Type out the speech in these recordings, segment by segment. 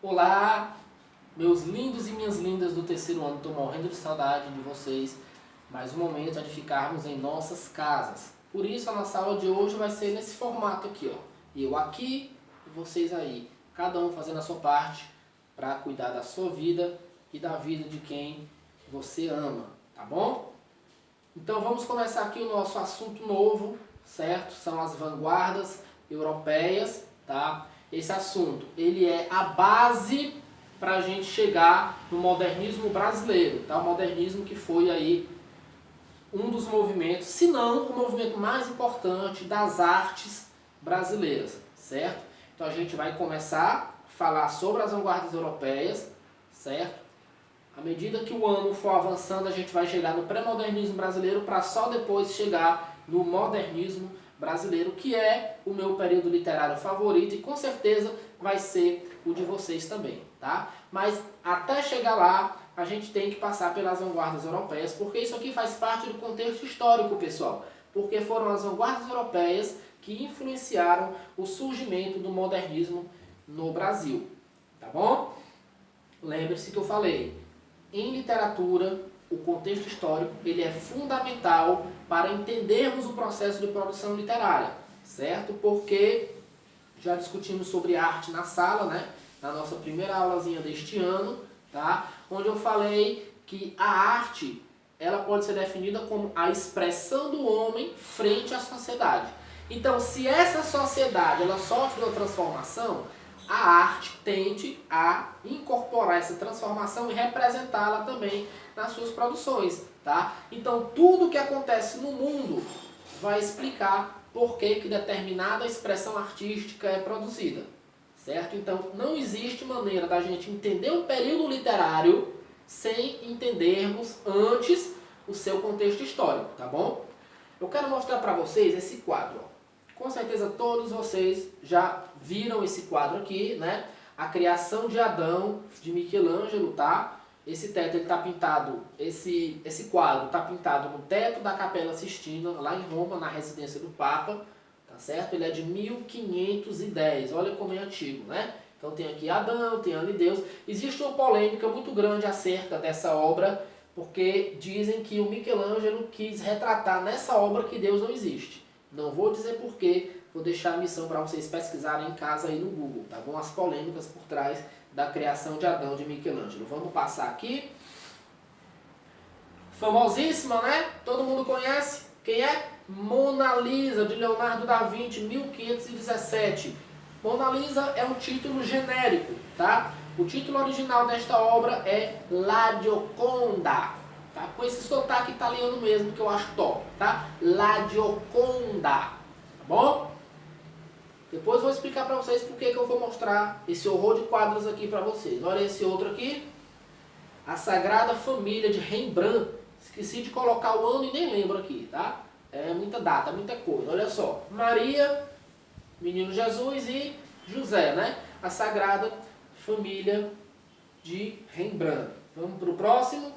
Olá, meus lindos e minhas lindas do terceiro ano, estou morrendo de saudade de vocês. Mais um momento de ficarmos em nossas casas. Por isso a nossa aula de hoje vai ser nesse formato aqui, ó. Eu aqui e vocês aí, cada um fazendo a sua parte para cuidar da sua vida e da vida de quem você ama, tá bom? Então vamos começar aqui o nosso assunto novo, certo? São as vanguardas europeias, tá? Esse assunto, ele é a base para a gente chegar no modernismo brasileiro, tá? O modernismo que foi aí um dos movimentos, se não o movimento mais importante das artes brasileiras, certo? Então a gente vai começar a falar sobre as vanguardas europeias, certo? À medida que o ano for avançando, a gente vai chegar no pré-modernismo brasileiro para só depois chegar no modernismo brasileiro, que é o meu período literário favorito e com certeza vai ser o de vocês também, tá? Mas até chegar lá, a gente tem que passar pelas vanguardas europeias, porque isso aqui faz parte do contexto histórico, pessoal. Porque foram as vanguardas europeias que influenciaram o surgimento do modernismo no Brasil, tá bom? Lembre-se que eu falei, em literatura, o contexto histórico ele é fundamental para entendermos o processo de produção literária, certo? Porque já discutimos sobre arte na sala, né? Na nossa primeira aulazinha deste ano, tá? Onde eu falei que a arte ela pode ser definida como a expressão do homem frente à sociedade. Então, se essa sociedade ela sofre uma transformação, a arte tende a incorporar essa transformação e representá-la também nas suas produções, tá? Então, tudo que acontece no mundo vai explicar por que determinada expressão artística é produzida, certo? Então, não existe maneira da gente entender um período literário sem entendermos antes o seu contexto histórico, tá bom? Eu quero mostrar para vocês esse quadro, ó. Com certeza todos vocês já viram esse quadro aqui, né? A Criação de Adão, de Michelangelo, tá? Esse teto ele tá pintado, esse quadro tá pintado no teto da Capela Sistina, lá em Roma, na residência do Papa, tá certo? Ele é de 1510, olha como é antigo, né? Então tem aqui Adão, tem ali Deus. Existe uma polêmica muito grande acerca dessa obra, porque dizem que o Michelangelo quis retratar nessa obra que Deus não existe. Não vou dizer porquê, vou deixar a missão para vocês pesquisarem em casa aí no Google, tá bom? As polêmicas por trás da Criação de Adão de Michelangelo. Vamos passar aqui. Famosíssima, né? Todo mundo conhece. Quem é? Mona Lisa, de Leonardo da Vinci, 1517. Mona Lisa é um título genérico, tá? O título original desta obra é La Gioconda. Tá? Com esse sotaque italiano mesmo, que eu acho top, tá? La Gioconda, tá bom? Depois eu vou explicar para vocês por que eu vou mostrar esse horror de quadros aqui para vocês. Olha esse outro aqui, a Sagrada Família de Rembrandt. Esqueci de colocar o ano e nem lembro aqui, tá? É muita data, muita coisa. Olha só, Maria, Menino Jesus e José, né? A Sagrada Família de Rembrandt. Vamos para o próximo.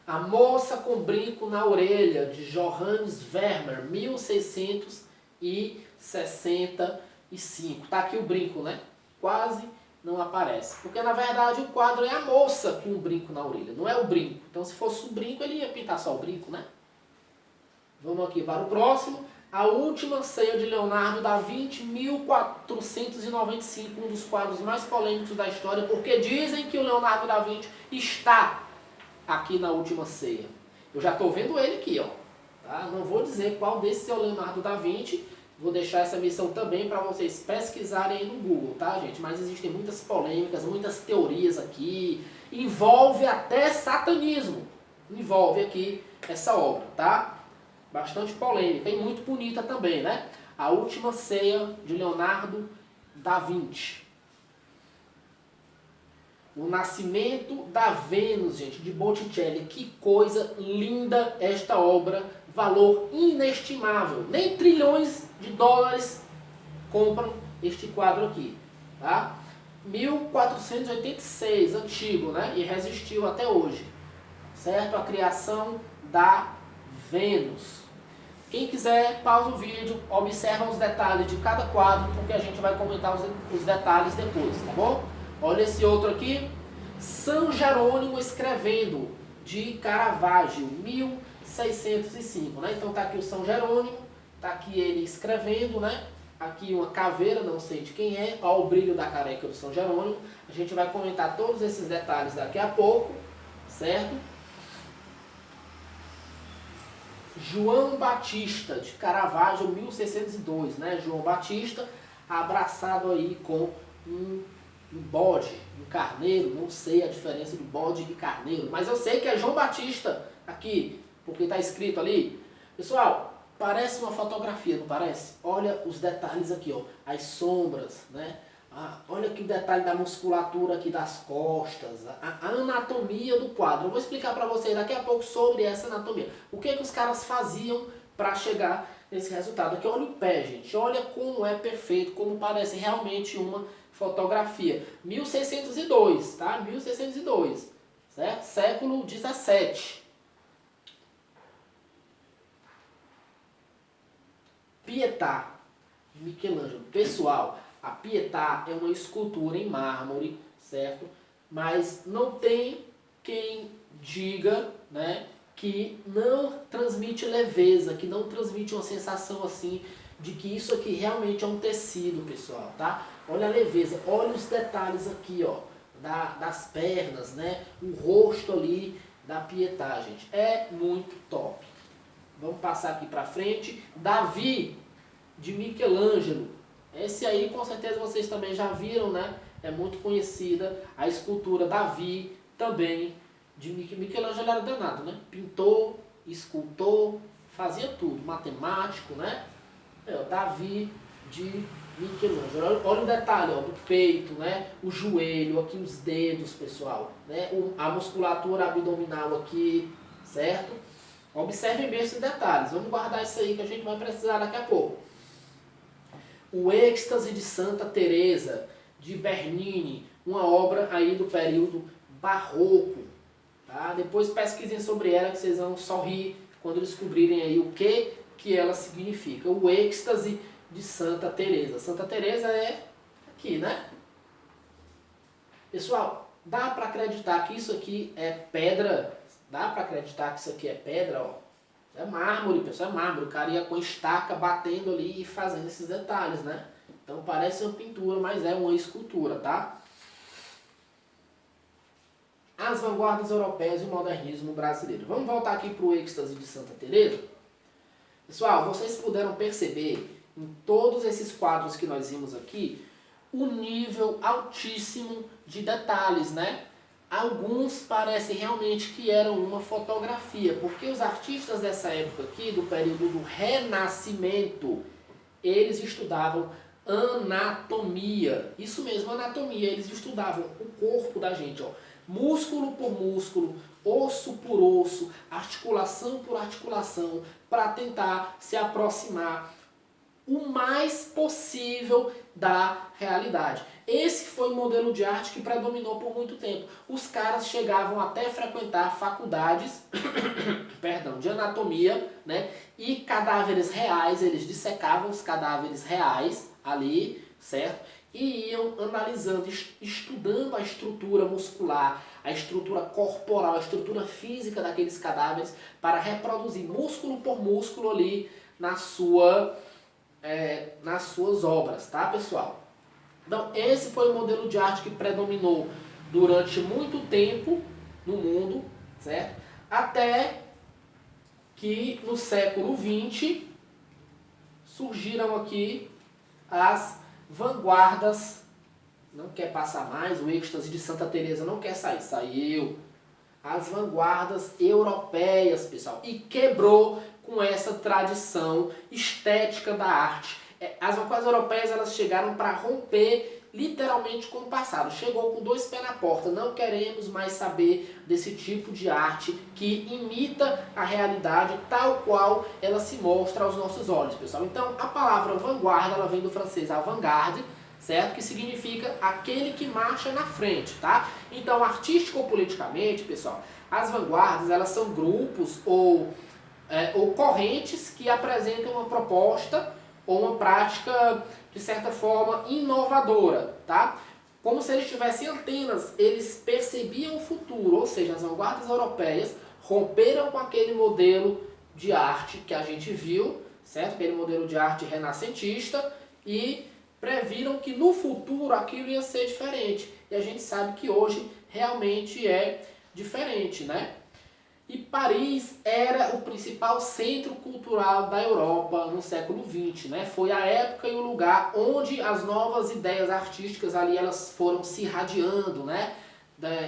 A Moça com Brinco na Orelha, de Johannes Vermeer, 1665. Tá aqui o brinco, né? Quase não aparece. Porque, na verdade, o quadro é a moça com o brinco na orelha, não é o brinco. Então, se fosse o brinco, ele ia pintar só o brinco, né? Vamos aqui para o próximo. A Última Ceia de Leonardo da Vinci, 1495. Um dos quadros mais polêmicos da história, porque dizem que o Leonardo da Vinci está aqui na Última Ceia. Eu já estou vendo ele aqui, ó. Tá? Não vou dizer qual desses é o Leonardo da Vinci. Vou deixar essa missão também para vocês pesquisarem aí no Google, tá, gente? Mas existem muitas polêmicas, muitas teorias aqui. Envolve até satanismo. Envolve aqui essa obra, tá? Bastante polêmica e muito bonita também, né? A Última Ceia de Leonardo da Vinci. O Nascimento da Vênus, gente, de Botticelli. Que coisa linda esta obra. Valor inestimável. Nem trilhões de dólares compram este quadro aqui. Tá? 1486, antigo, né? E resistiu até hoje. Certo? A Criação da Vênus. Quem quiser, pausa o vídeo, observa os detalhes de cada quadro, porque a gente vai comentar os detalhes depois, tá bom? Olha esse outro aqui, São Jerônimo escrevendo, de Caravaggio, 1605, né? Então tá aqui o São Jerônimo, tá aqui ele escrevendo, né? Aqui uma caveira, não sei de quem é, olha o brilho da careca do São Jerônimo. A gente vai comentar todos esses detalhes daqui a pouco, certo? João Batista, de Caravaggio, 1602, né? João Batista abraçado aí com um bode, um carneiro, não sei a diferença de bode e carneiro, mas eu sei que é João Batista aqui, porque está escrito ali. Pessoal, parece uma fotografia, não parece? Olha os detalhes aqui, ó, as sombras, né? Olha aqui o detalhe da musculatura aqui das costas, a anatomia do quadro. Eu vou explicar para vocês daqui a pouco sobre essa anatomia. O que os caras faziam para chegar nesse resultado. Aqui olha o pé, gente. Olha como é perfeito, como parece realmente uma fotografia. 1602, tá? 1602, certo? Século 17. Pietà, de Michelangelo. Pessoal, a Pietà é uma escultura em mármore, certo? Mas não tem quem diga, né, que não transmite leveza, que não transmite uma sensação assim de que isso aqui realmente é um tecido, pessoal, tá? Olha a leveza, olha os detalhes aqui, ó, das pernas, né? O rosto ali da Pietà, gente. É muito top. Vamos passar aqui pra frente. Davi, de Michelangelo. Esse aí com certeza vocês também já viram, né? É muito conhecida a escultura Davi, também de Michelangelo. Era danado, né? Pintor, escultor, fazia tudo, matemático, né? Davi de Michelangelo. Olha o detalhe, ó, do peito, né? O joelho, aqui os dedos, pessoal, né? A musculatura abdominal aqui, certo? Observem bem esses detalhes. Vamos guardar isso aí que a gente vai precisar daqui a pouco. O Êxtase de Santa Teresa, de Bernini, uma obra aí do período barroco. Tá? Depois pesquisem sobre ela que vocês vão sorrir quando descobrirem aí o que ela significa. O Êxtase de Santa Teresa. Santa Teresa é aqui, né? Pessoal, dá para acreditar que isso aqui é pedra? Dá para acreditar que isso aqui é pedra, ó? É mármore, pessoal, é mármore. O cara ia com estaca batendo ali e fazendo esses detalhes, né? Então parece uma pintura, mas é uma escultura, tá? As vanguardas europeias e o modernismo brasileiro. Vamos voltar aqui para o Êxtase de Santa Teresa. Pessoal, vocês puderam perceber em todos esses quadros que nós vimos aqui o nível altíssimo de detalhes, né? Alguns parecem realmente que eram uma fotografia, porque os artistas dessa época aqui, do período do Renascimento, eles estudavam anatomia. Isso mesmo, anatomia. Eles estudavam o corpo da gente, ó, músculo por músculo, osso por osso, articulação por articulação, para tentar se aproximar o mais possível da realidade. Esse foi o modelo de arte que predominou por muito tempo. Os caras chegavam até frequentar faculdades perdão, de anatomia, né? E cadáveres reais, eles dissecavam os cadáveres reais ali, certo? E iam analisando, estudando a estrutura muscular, a estrutura corporal, a estrutura física daqueles cadáveres para reproduzir músculo por músculo ali nas suas obras, tá, pessoal? Então, esse foi o modelo de arte que predominou durante muito tempo no mundo, certo? Até que no século XX surgiram aqui as vanguardas. Não quer passar mais, o Êxtase de Santa Teresa não quer sair, saiu. As vanguardas europeias, pessoal, e quebrou com essa tradição estética da arte. As vanguardas europeias, elas chegaram para romper literalmente com o passado. Chegou com dois pés na porta. Não queremos mais saber desse tipo de arte que imita a realidade tal qual ela se mostra aos nossos olhos, pessoal. Então, a palavra vanguarda, ela vem do francês avant-garde, certo? Que significa aquele que marcha na frente, tá? Então, artístico ou politicamente, pessoal, as vanguardas, elas são grupos ou correntes que apresentam uma proposta ou uma prática, de certa forma, inovadora, tá? como se eles tivessem antenas, eles percebiam o futuro, ou seja, as vanguardas europeias romperam com aquele modelo de arte que a gente viu, certo? Aquele modelo de arte renascentista, e previram que no futuro aquilo ia ser diferente. E a gente sabe que hoje realmente é diferente, né? E Paris era o principal centro cultural da Europa no século XX, né? Foi a época e o lugar onde as novas ideias artísticas ali elas foram se irradiando, né?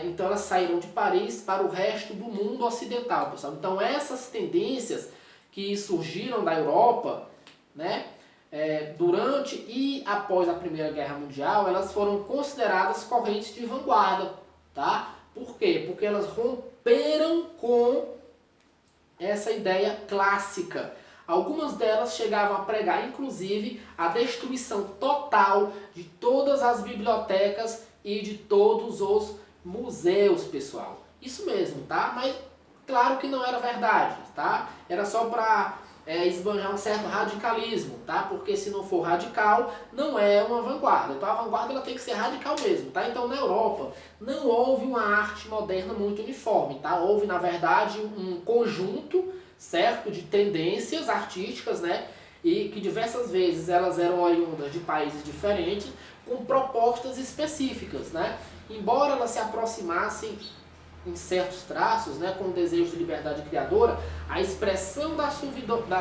Então elas saíram de Paris para o resto do mundo ocidental, pessoal. Então essas tendências que surgiram da Europa, né? Durante e após a Primeira Guerra Mundial, elas foram consideradas correntes de vanguarda, tá? Por quê? Porque elas romperam com essa ideia clássica. Algumas delas chegavam a pregar, inclusive, a destruição total de todas as bibliotecas e de todos os museus, pessoal. Isso mesmo, tá? Mas claro que não era verdade, tá? Era só para esbanjar um certo radicalismo, tá? Porque se não for radical, não é uma vanguarda. Então a vanguarda ela tem que ser radical mesmo, tá? Então na Europa não houve uma arte moderna muito uniforme, tá? Houve, na verdade, um conjunto, certo, de tendências artísticas, né? E que diversas vezes elas eram oriundas de países diferentes, com propostas específicas, né? Embora elas se aproximassem em certos traços, né, com o desejo de liberdade criadora, a expressão da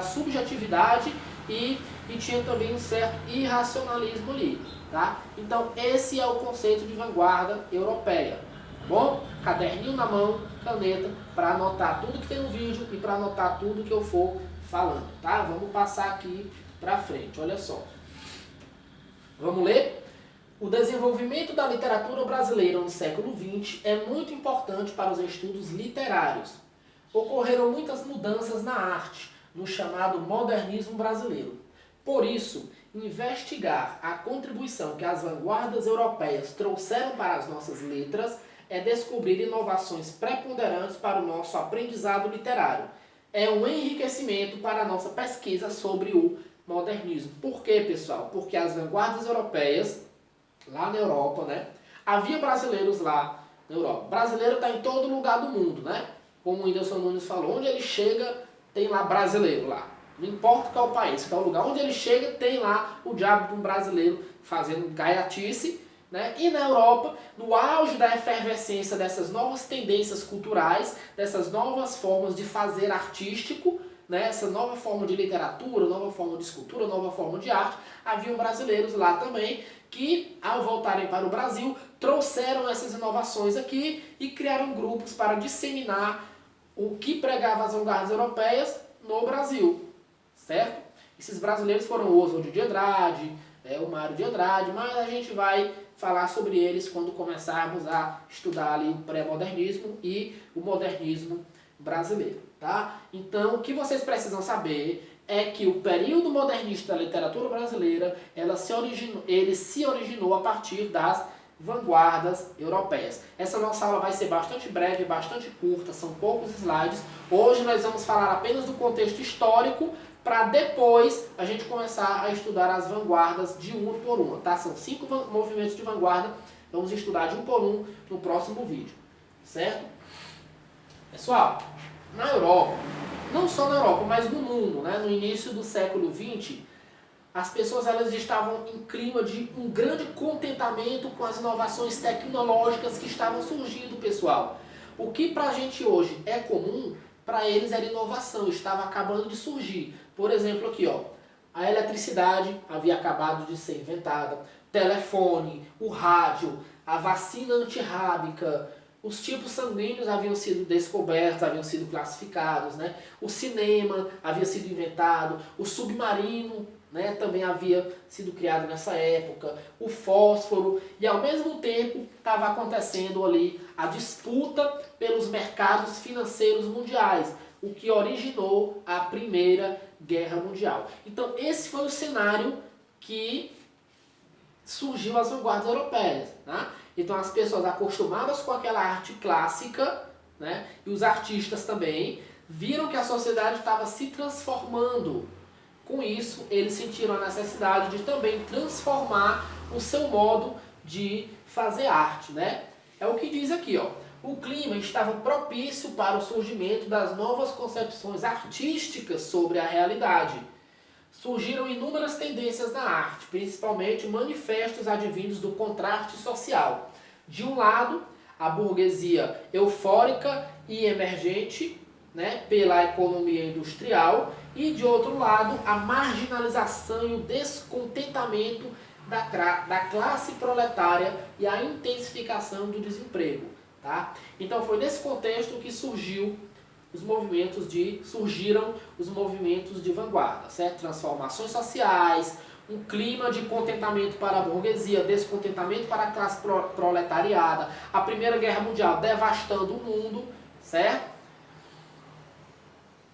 subjetividade e tinha também um certo irracionalismo ali, tá? Então esse é o conceito de vanguarda europeia, tá bom? Caderninho na mão, caneta, para anotar tudo que tem no vídeo e para anotar tudo que eu for falando, tá? Vamos passar aqui para frente, olha só. Vamos ler? O desenvolvimento da literatura brasileira no século XX é muito importante para os estudos literários. Ocorreram muitas mudanças na arte, no chamado modernismo brasileiro. Por isso, investigar a contribuição que as vanguardas europeias trouxeram para as nossas letras é descobrir inovações preponderantes para o nosso aprendizado literário. É um enriquecimento para a nossa pesquisa sobre o modernismo. Por quê, pessoal? Porque as vanguardas europeias lá na Europa, né? Havia brasileiros lá na Europa. Brasileiro está em todo lugar do mundo, né? Como o Whindersson Nunes falou, onde ele chega, tem lá brasileiro lá. Não importa qual país, qual lugar. Onde ele chega, tem lá o diabo de um brasileiro fazendo gaiatice, né? E na Europa, no auge da efervescência dessas novas tendências culturais, dessas novas formas de fazer artístico, né? Essa nova forma de literatura, nova forma de escultura, nova forma de arte, haviam brasileiros lá também que, ao voltarem para o Brasil, trouxeram essas inovações aqui e criaram grupos para disseminar o que pregava as vanguardas europeias no Brasil, certo? Esses brasileiros foram o Oswald de Andrade, o Mário de Andrade, mas a gente vai falar sobre eles quando começarmos a estudar ali o pré-modernismo e o modernismo brasileiro, tá? Então, o que vocês precisam saber é que o período modernista da literatura brasileira, ele se originou a partir das vanguardas europeias. Essa nossa aula vai ser bastante breve, bastante curta, são poucos slides. Hoje nós vamos falar apenas do contexto histórico, para depois a gente começar a estudar as vanguardas de uma por uma, tá? São 5 movimentos de vanguarda, vamos estudar de um por um no próximo vídeo, certo? Pessoal, na Europa, não só na Europa, mas no mundo, né? No início do século XX, as pessoas elas estavam em clima de um grande contentamento com as inovações tecnológicas que estavam surgindo, pessoal. O que pra gente hoje é comum, para eles era inovação, estava acabando de surgir. Por exemplo, aqui, ó, a eletricidade havia acabado de ser inventada, telefone, o rádio, a vacina antirrábica, os tipos sanguíneos haviam sido descobertos, haviam sido classificados, né? O cinema havia sido inventado, o submarino, né, também havia sido criado nessa época, o fósforo, e ao mesmo tempo estava acontecendo ali a disputa pelos mercados financeiros mundiais, o que originou a Primeira Guerra Mundial. Então esse foi o cenário que surgiu as vanguardas europeias, né? Então as pessoas acostumadas com aquela arte clássica, né, e os artistas também, viram que a sociedade estava se transformando. Com isso, eles sentiram a necessidade de também transformar o seu modo de fazer arte, né? É o que diz aqui, ó. O clima estava propício para o surgimento das novas concepções artísticas sobre a realidade. Surgiram inúmeras tendências na arte, principalmente manifestos advindos do contraste social. De um lado, a burguesia eufórica e emergente, né, pela economia industrial, e de outro lado, a marginalização e o descontentamento da classe proletária e a intensificação do desemprego. Tá? Então foi nesse contexto que surgiram os movimentos de vanguarda, certo? Transformações sociais, um clima de contentamento para a burguesia, descontentamento para a classe proletariada, a Primeira Guerra Mundial devastando o mundo, certo?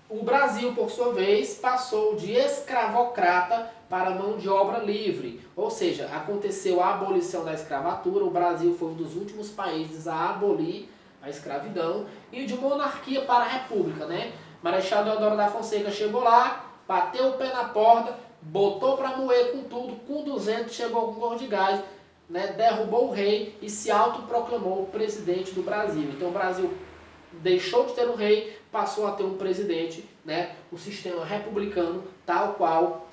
O Brasil, por sua vez, passou de escravocrata para mão de obra livre, ou seja, aconteceu a abolição da escravatura, o Brasil foi um dos últimos países a abolir a escravidão, e de monarquia para a república, né? Marechal Deodoro da Fonseca chegou lá, bateu o pé na porta, botou para moer com tudo, com 200 chegou com cor de gás, né? Derrubou o rei e se autoproclamou presidente do Brasil. Então o Brasil deixou de ter um rei, passou a ter um presidente, né? O sistema republicano tal qual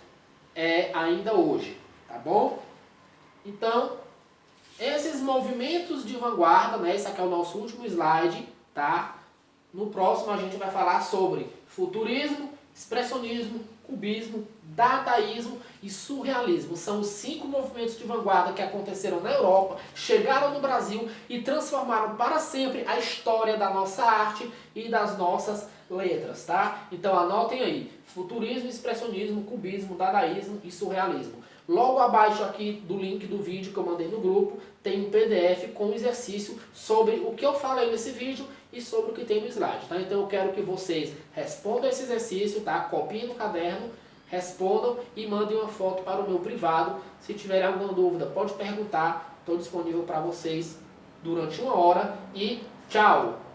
é ainda hoje, tá bom? Então, esses movimentos de vanguarda, né? Esse aqui é o nosso último slide, tá? No próximo a gente vai falar sobre futurismo, expressionismo, cubismo, dadaísmo e surrealismo. São os 5 movimentos de vanguarda que aconteceram na Europa, chegaram no Brasil e transformaram para sempre a história da nossa arte e das nossas letras, tá? Então anotem aí, futurismo, expressionismo, cubismo, dadaísmo e surrealismo. Logo abaixo aqui do link do vídeo que eu mandei no grupo, tem um PDF com exercício sobre o que eu falei nesse vídeo e sobre o que tem no slide, tá? Então eu quero que vocês respondam esse exercício, tá? Copiem no caderno, respondam e mandem uma foto para o meu privado. Se tiverem alguma dúvida, pode perguntar. Estou disponível para vocês durante 1 hora e tchau!